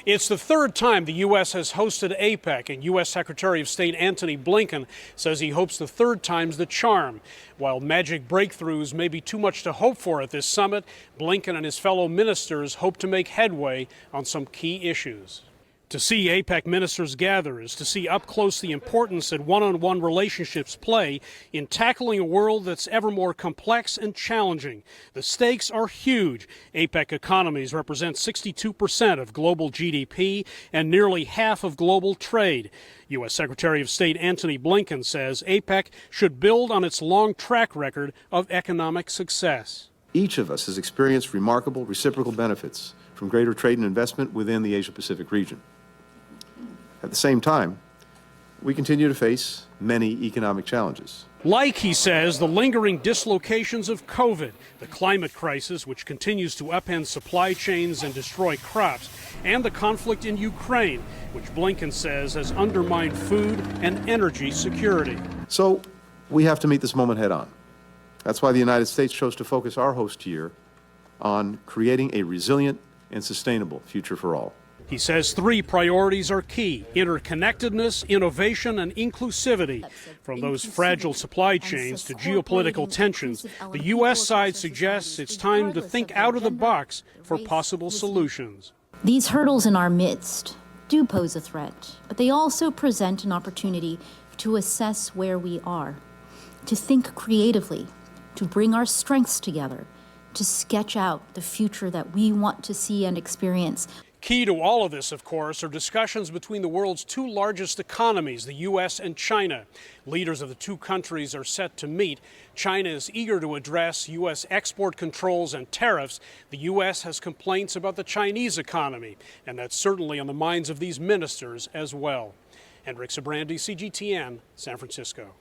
It's the third time the U.S. has hosted APEC, and U.S. Secretary of State Antony Blinken says he hopes the third time's the charm. While magic breakthroughs may be too much to hope for at this summit, Blinken and his fellow ministers hope to make headway on some key issues. To see APEC ministers gather is to see up close the importance that one-on-one relationships play in tackling a world that's ever more complex and challenging. The stakes are huge. APEC economies represent 62% of global GDP and nearly half of global trade. U.S. Secretary of State Antony Blinken says APEC should build on its long track record of economic success. Each of us has experienced remarkable reciprocal benefits from greater trade and investment within the Asia-Pacific region. At the same time, we continue to face many economic challenges. Like, he says, the lingering dislocations of COVID, the climate crisis which continues to upend supply chains and destroy crops, and the conflict in Ukraine, which Blinken says has undermined food and energy security. So we have to meet this moment head on. That's why the United States chose to focus our host year on creating a resilient and sustainable future for all. He says three priorities are key: interconnectedness, innovation, and inclusivity. From those fragile supply chains to geopolitical tensions, the U.S. side suggests it's time to think out of the box for possible solutions. These hurdles in our midst do pose a threat, but they also present an opportunity to assess where we are, to think creatively, to bring our strengths together, to sketch out the future that we want to see and experience. Key to all of this, of course, are discussions between the world's two largest economies, the U.S. and China. Leaders of the two countries are set to meet. China is eager to address U.S. export controls and tariffs. The U.S. has complaints about the Chinese economy, and that's certainly on the minds of these ministers as well. Hendrik, Sybrandy, CGTN, San Francisco.